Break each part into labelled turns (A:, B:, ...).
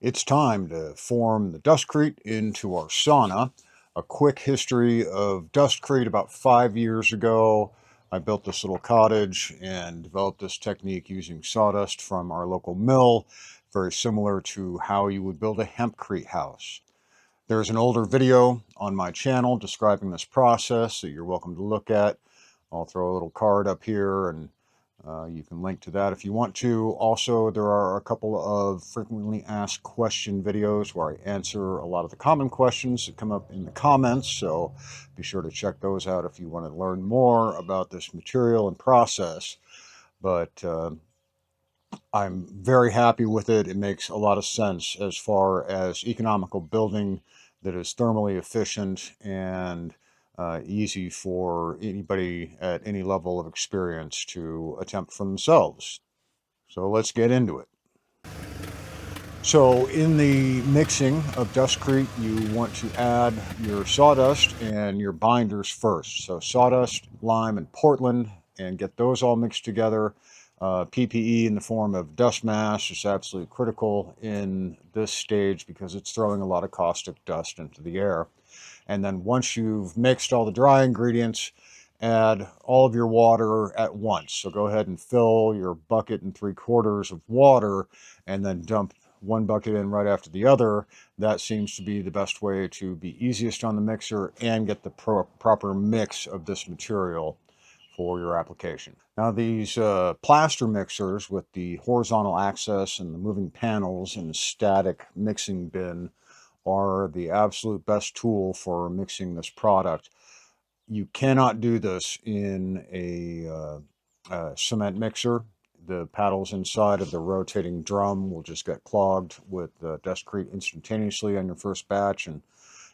A: It's time to form the Dustcrete into our sauna. A quick history of Dustcrete: about 5 years ago, I built this little cottage and developed this technique using sawdust from our local mill, very similar to how you would build a hempcrete house. There's an older video on my channel describing this process that you're welcome to look at. I'll throw a little card up here, and you can link to that if you want to. Also, there are a couple of frequently asked question videos where I answer a lot of the common questions that come up in the comments, so be sure to check those out if you want to learn more about this material and process. But I'm very happy with it. It makes a lot of sense as far as economical building that is thermally efficient and easy for anybody at any level of experience to attempt for themselves. So let's get into it. So in the mixing of Dustcrete, you want to add your sawdust and your binders first. So sawdust, lime, and Portland, and get those all mixed together. PPE in the form of dust mask is absolutely critical in this stage because it's throwing a lot of caustic dust into the air. And then once you've mixed all the dry ingredients, add all of your water at once. So go ahead and fill your bucket and 3/4 of water and then dump one bucket in right after the other. That seems to be the best way to be easiest on the mixer and get the proper mix of this material for your application. Now these plaster mixers with the horizontal access and the moving panels and the static mixing bin are the absolute best tool for mixing this product. You cannot do this in a cement mixer. The paddles inside of the rotating drum will just get clogged with Dustcrete instantaneously on your first batch, and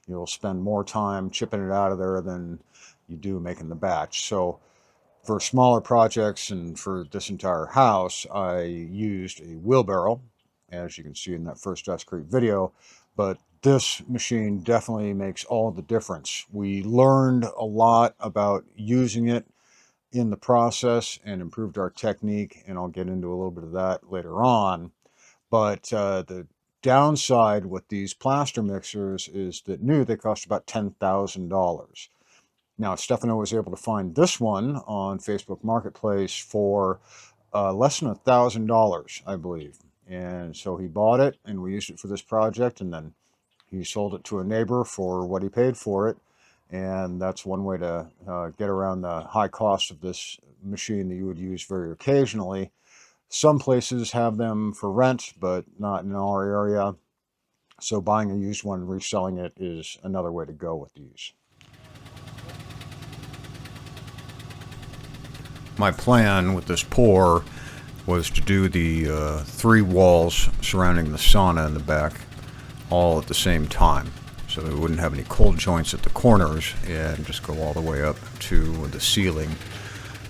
A: you'll spend more time chipping it out of there than you do making the batch. So for smaller projects and for this entire house, I used a wheelbarrow, as you can see in that first Dustcrete video, but this machine definitely makes all the difference. We learned a lot about using it in the process and improved our technique, and I'll get into a little bit of that later on. But the downside with these plaster mixers is that new they cost about $10,000. Now, Stefano was able to find this one on Facebook Marketplace for less than $1,000, I believe. And so he bought it, and we used it for this project, and then he sold it to a neighbor for what he paid for it. And that's one way to get around the high cost of this machine that you would use very occasionally. Some places have them for rent, but not in our area. So buying a used one and reselling it is another way to go with these. My plan with this pour was to do the 3 walls surrounding the sauna in the back all at the same time, so that we wouldn't have any cold joints at the corners and just go all the way up to the ceiling.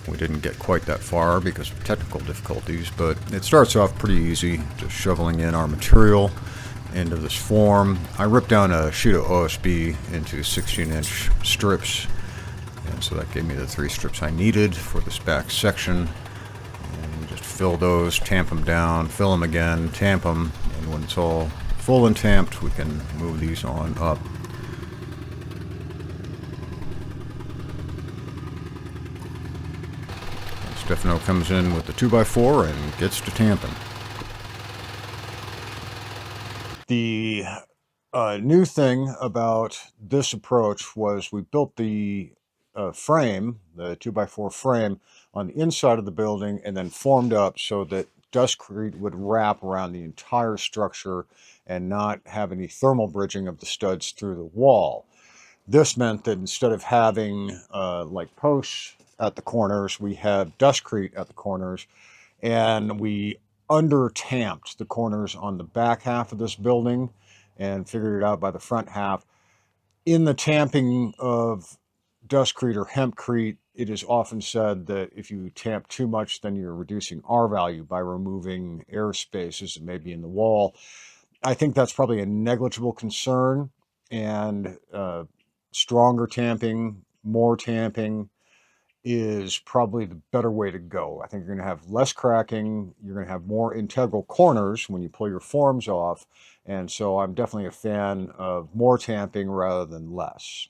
A: We didn't get quite that far because of technical difficulties, but it starts off pretty easy, just shoveling in our material into this form. I ripped down a sheet of OSB into 16-inch strips, and so that gave me the 3 strips I needed for this back section. And we just fill those, tamp them down, fill them again, tamp them, and when it's all full and tamped, we can move these on up. And Stefano comes in with the 2x4 and gets to tamping. The new thing about this approach was we built the frame, the 2x4 frame, on the inside of the building and then formed up so that Dustcrete would wrap around the entire structure and not have any thermal bridging of the studs through the wall. This meant that instead of having like posts at the corners, we had Dustcrete at the corners, and we under tamped the corners on the back half of this building and figured it out by the front half. In the tamping of Dustcrete or hempcrete, it is often said that if you tamp too much, then you're reducing R value by removing air spaces that may be in the wall. I think that's probably a negligible concern, and stronger tamping, more tamping, is probably the better way to go. I think you're going to have less cracking. You're going to have more integral corners when you pull your forms off. And so I'm definitely a fan of more tamping rather than less.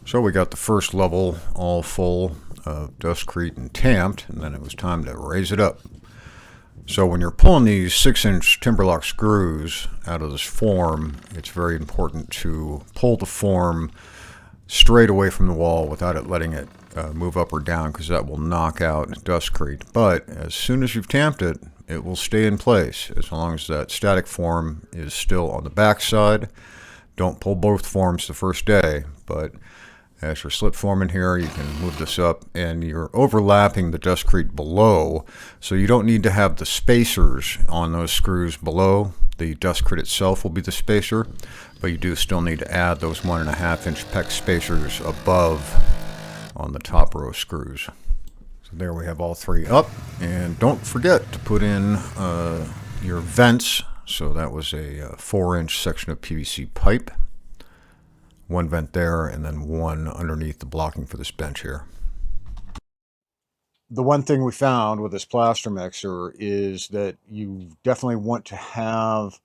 A: So we got the first level all full of Dustcrete and tamped, and then it was time to raise it up. So when you're pulling these 6-inch Timberlock screws out of this form, it's very important to pull the form straight away from the wall without it letting it move up or down, because that will knock out Dustcrete. But as soon as you've tamped it, it will stay in place as long as that static form is still on the back side. Don't pull both forms the first day, but as you're slip forming here, you can move this up, and you're overlapping the Dustcrete below, so you don't need to have the spacers on those screws below. The Dustcrete itself will be the spacer, but you do still need to add those 1.5-inch PEX spacers above on the top row screws. So there we have all three up, and don't forget to put in your vents. So that was a 4-inch section of PVC pipe. One vent there, and then one underneath the blocking for this bench here. The one thing we found with this plaster mixer is that you definitely want to have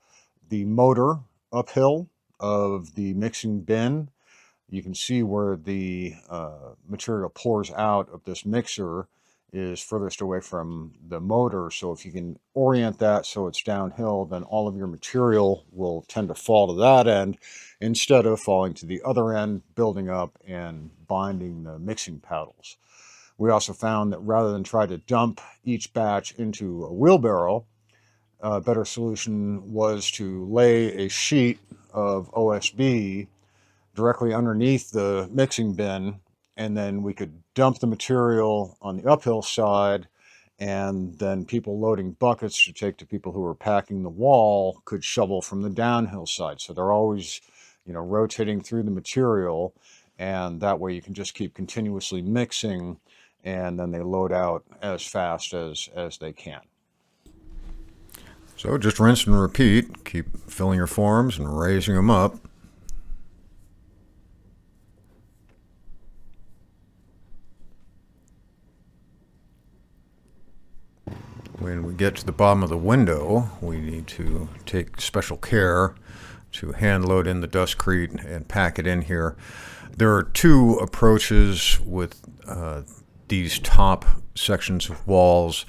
A: the motor uphill of the mixing bin. You can see where the material pours out of this mixer is furthest away from the motor. So if you can orient that so it's downhill, then all of your material will tend to fall to that end instead of falling to the other end, building up and binding the mixing paddles. We also found that rather than try to dump each batch into a wheelbarrow, a better solution was to lay a sheet of OSB directly underneath the mixing bin, and then we could dump the material on the uphill side, and then people loading buckets to take to people who are packing the wall could shovel from the downhill side. So they're always, rotating through the material, and that way you can just keep continuously mixing, and then they load out as fast as they can. So just rinse and repeat. Keep filling your forms and raising them up. When we get to the bottom of the window, we need to take special care to hand load in the Dustcrete and pack it in here. There are two approaches with these top sections of walls.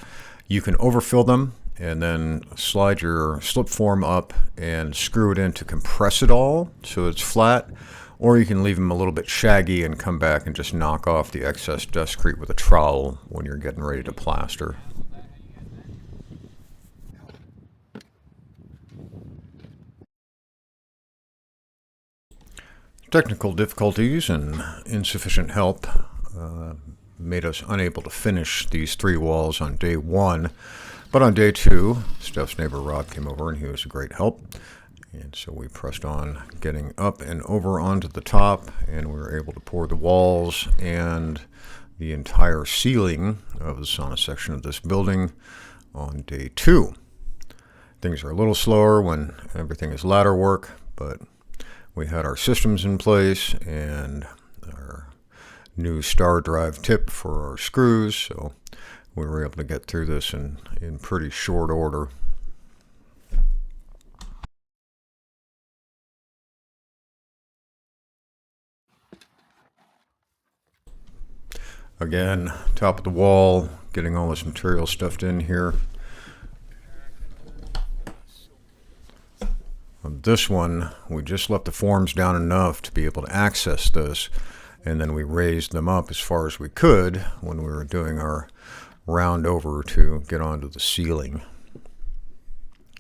A: You can overfill them and then slide your slip form up and screw it in to compress it all so it's flat, or you can leave them a little bit shaggy and come back and just knock off the excess Dustcrete with a trowel when you're getting ready to plaster. Technical difficulties and insufficient help made us unable to finish these 3 walls on day 1. But on day 2, Steph's neighbor Rob came over, and he was a great help. And so we pressed on getting up and over onto the top, and we were able to pour the walls and the entire ceiling of the sauna section of this building on day 2. Things are a little slower when everything is ladder work, but we had our systems in place and our new star drive tip for our screws, so we were able to get through this in pretty short order. Again, top of the wall, getting all this material stuffed in here. On this one, we just left the forms down enough to be able to access this, and then we raised them up as far as we could when we were doing our round over to get onto the ceiling.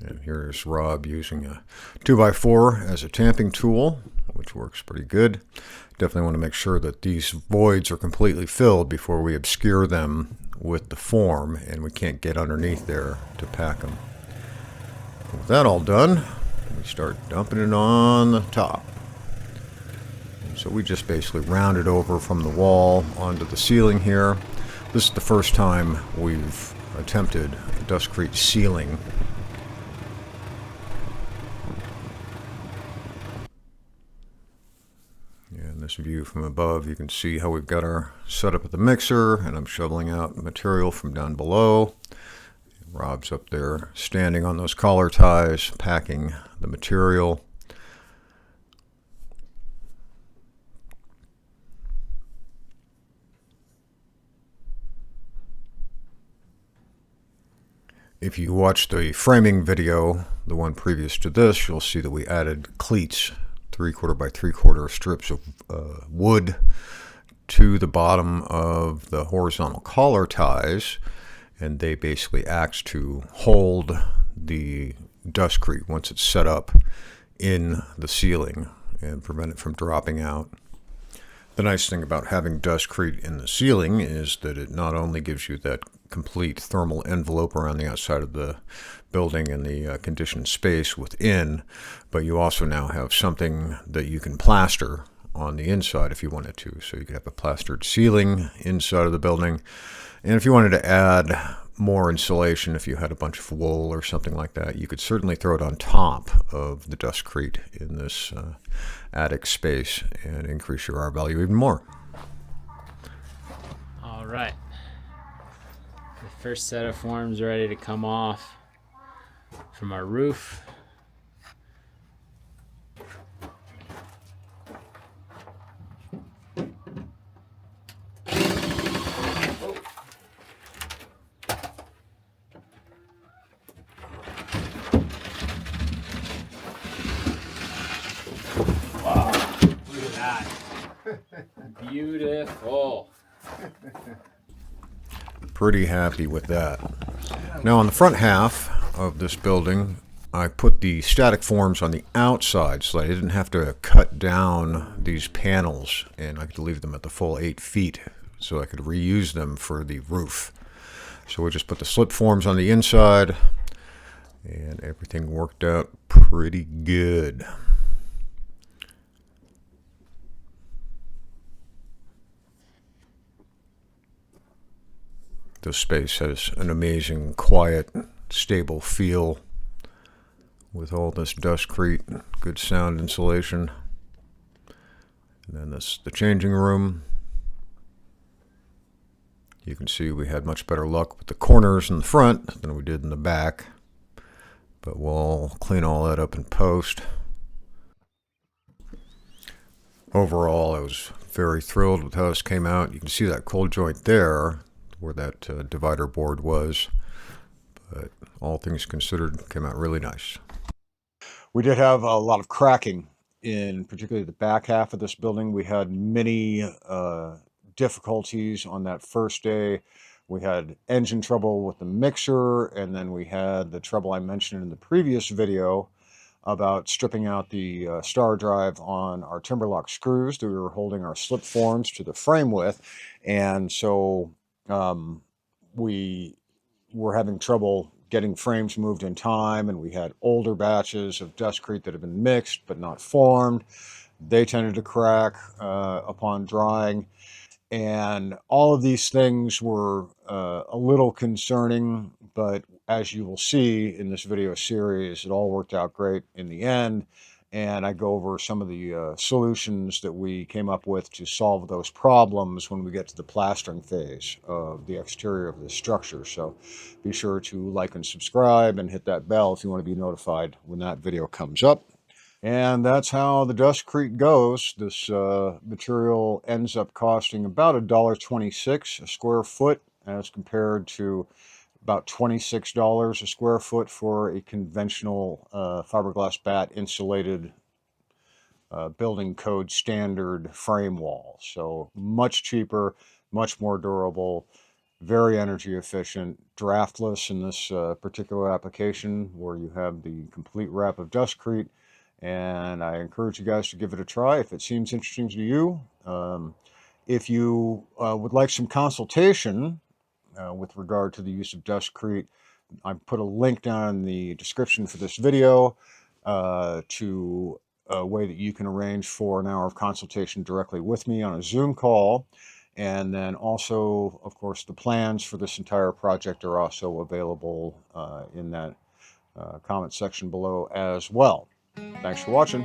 A: And here's Rob using a 2x4 as a tamping tool, which works pretty good. Definitely want to make sure that these voids are completely filled before we obscure them with the form, and we can't get underneath there to pack them. With that all done, we start dumping it on the top. And so we just basically round it over from the wall onto the ceiling here. This is the first time we've attempted Dustcrete ceiling. this view from above, you can see how we've got our setup at the mixer, and I'm shoveling out material from down below. Rob's up there standing on those collar ties, packing the material. If you watch the framing video, the one previous to this, you'll see that we added cleats, 3/4 by 3/4 strips of wood to the bottom of the horizontal collar ties, and they basically act to hold the dustcrete once it's set up in the ceiling and prevent it from dropping out. The nice thing about having dustcrete in the ceiling is that it not only gives you that complete thermal envelope around the outside of the building and the conditioned space within, but you also now have something that you can plaster on the inside if you wanted to. So you could have a plastered ceiling inside of the building. And if you wanted to add more insulation, if you had a bunch of wool or something like that, you could certainly throw it on top of the dustcrete in this attic space and increase your R value even more.
B: All right. The first set of forms are ready to come off from our roof. Wow, look at that. Beautiful.
A: Pretty happy with that. Now on the front half of this building, I put the static forms on the outside so I didn't have to cut down these panels, and I could leave them at the full 8 feet so I could reuse them for the roof. So we just put the slip forms on the inside, and everything worked out pretty good. This space has an amazing, quiet, stable feel with all this dustcrete, good sound insulation. And then this the changing room. You can see we had much better luck with the corners in the front than we did in the back, but we'll clean all that up in post. Overall, I was very thrilled with how this came out. You can see that cold joint there where that divider board was, but all things considered, came out really nice. We did have a lot of cracking in particularly the back half of this building. We had many difficulties on that first day. We had engine trouble with the mixer, and then we had the trouble I mentioned in the previous video about stripping out the star drive on our timberlock screws that we were holding our slip forms to the frame with. And so we were having trouble getting frames moved in time, and we had older batches of dustcrete that had been mixed but not formed. They tended to crack upon drying, and all of these things were a little concerning, but as you will see in this video series, it all worked out great in the end. And I go over some of the solutions that we came up with to solve those problems when we get to the plastering phase of the exterior of this structure. So be sure to like and subscribe and hit that bell if you want to be notified when that video comes up. And that's how the dustcrete goes. This material ends up costing about $1.26 a square foot as compared to about $26 a square foot for a conventional fiberglass bat insulated building code standard frame wall. So much cheaper, much more durable, very energy efficient, draftless in this particular application where you have the complete wrap of dustcrete. And I encourage you guys to give it a try if it seems interesting to you. If you would like some consultation with regard to the use of dustcrete, I put a link down in the description for this video to a way that you can arrange for an hour of consultation directly with me on a Zoom call. And then also, of course, the plans for this entire project are also available in that comment section below as well. Thanks for watching.